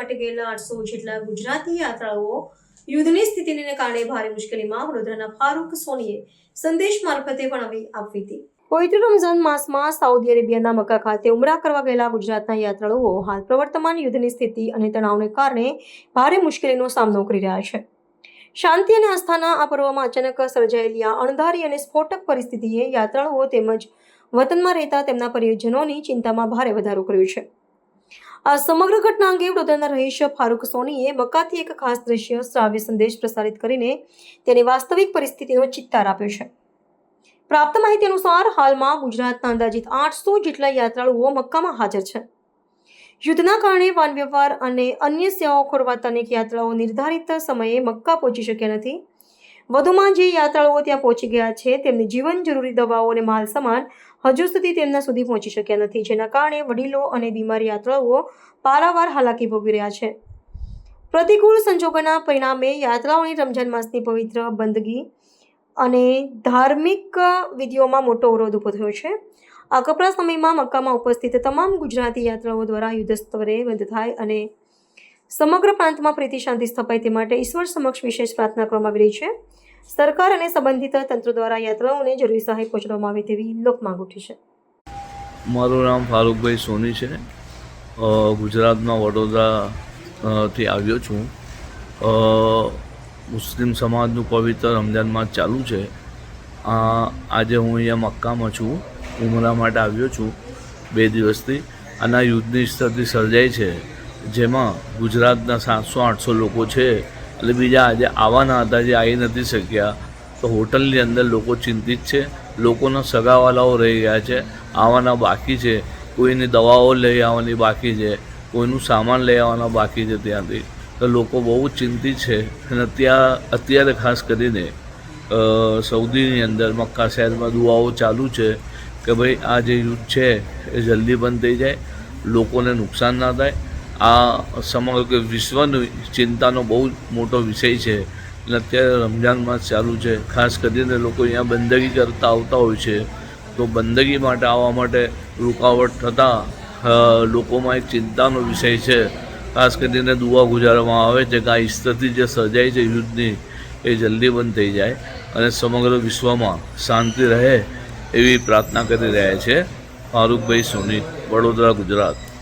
માટે ગયેલા 800 જેટલા ગુજરાતી યાત્રાળુઓ યુદ્ધની સ્થિતિને કારણે ભારે મુશ્કેલીમાં વડોદરાના ફારૂક સોનીએ સંદેશ મારફતે પણ આપી હતી। પવિત્ર રમઝાન માસમાં સાઉદી અરેબિયાના મક્કા ખાતે ઉમરા કરવા ગયેલા ગુજરાતના યાત્રાળુઓ હાલ પ્રવર્તમાન યુદ્ધની સ્થિતિ અને તણાવને કારણે ભારે મુશ્કેલીનો સામનો કરી રહ્યા છે। શાંતિ અને આસ્થાના આ પર્વમાં અચાનક સર્જાયેલી આ અણધારી અને સ્ફોટક પરિસ્થિતિએ યાત્રાળુઓ તેમજ વતનમાં રહેતા તેમના પરિજનોની ચિંતામાં ભારે વધારો કર્યો છે। આ સમગ્ર ઘટના અંગે વડોદરાના રહીશ ફારૂક સોનીએ મક્કાથી એક ખાસ દ્રશ્ય શ્રાવ્ય સંદેશ પ્રસારિત કરીને તેની વાસ્તવિક પરિસ્થિતિનો ચિત્તાર આપ્યો છે। પ્રાપ્ત માહિતી અનુસાર હાલમાં ગુજરાતના અંદાજિત 800 જેટલા યાત્રાળુઓ મક્કામાં હાજર છે। યુદ્ધના કારણે વાહન વ્યવહાર અને અન્ય સેવાઓ ખોરવાતા અનેક યાત્રાળુઓ નિર્ધારિત સમયે મક્કા પહોંચી શક્યા નથી। વધુમાં જે યાત્રાળુઓ ત્યાં પહોંચી ગયા છે તેમની જીવન જરૂરી દવાઓ અને માલ સામાન હજુ સુધી તેમના સુધી પહોંચી શક્યા નથી, જેના કારણે વડીલો અને બીમાર યાત્રાળુઓ પારાવાર હાલાકી ભોગવી રહ્યા છે। પ્રતિકૂળ સંજોગોના પરિણામે યાત્રાઓની રમઝાન માસની પવિત્ર બંદગી અને ધાર્મિક વિધિઓમાં મોટો અવરોધ ઊભો થયો છે। આ કપરા સમયમાં મક્કામાં ઉપસ્થિત તમામ ગુજરાતી યાત્રાઓ દ્વારા યુદ્ધ સ્તરે બંધ થાય અને સમગ્ર પ્રાંતમાં પ્રીતિ શાંતિ સ્થપાય તે માટે ઈશ્વર સમક્ષ વિશેષ પ્રાર્થના કરવામાં આવી રહી છે। સરકાર અને સંબંધિત તંત્ર દ્વારા યાત્રાઓને જરૂરી સહાય પહોંચાડવામાં આવે તેવી લોકમાંગ ઉઠી છે। મારું નામ ફારૂકભાઈ સોની છે। ગુજરાતમાં વડોદરાથી આવ્યો છું। મુસ્લિમ સમાજનું પવિત્ર રમઝાન માસ ચાલુ છે। આજે હું અહીંયા મક્કામાં છું, ઉમરા માટે આવ્યો છું 2 દિવસથી। અને આ યુદ્ધની સ્થિતિ સર્જાઈ છે, જેમાં ગુજરાતના 700-800 લોકો છે એટલે બીજા આજે આવવાના હતા જે આવી નથી શક્યા। તો હોટલની અંદર લોકો ચિંતિત છે, લોકોના સગાવાલાઓ રહી ગયા છે, આવવાના બાકી છે, કોઈની દવાઓ લઈ આવવાની બાકી છે, કોઈનું સામાન લઈ આવવાના બાકી છે ત્યાંથી। તો લોકો બહુ ચિંતિત છે અને અત્યારે ખાસ કરીને સઉદીની અંદર મક્કા શહેરમાં દુઆઓ ચાલુ છે કે ભાઈ આ જે યુદ્ધ છે એ જલ્દી બંધ થઈ જાય, લોકોને નુકસાન ના થાય। આ સમગ્ર વિશ્વની ચિંતાનો બહુ મોટો વિષય છે અને અત્યારે રમઝાન માસ ચાલુ છે। ખાસ કરીને લોકો અહીંયા બંદગી કરતા આવતા હોય છે, તો બંદગી માટે આવવા માટે રૂકાવટ થતાં લોકોમાં એક ચિંતાનો વિષય છે। ખાસ કરીને દુઆ ગુજારવામાં આવે છે કે આ સ્થિતિ જે સર્જાઈ છે યુદ્ધની એ જલ્દી બંધ થઈ જાય અને સમગ્ર વિશ્વમાં શાંતિ રહે એવી પ્રાર્થના કરી રહ્યા છે। ફારૂકભાઈ સોની, વડોદરા, ગુજરાત।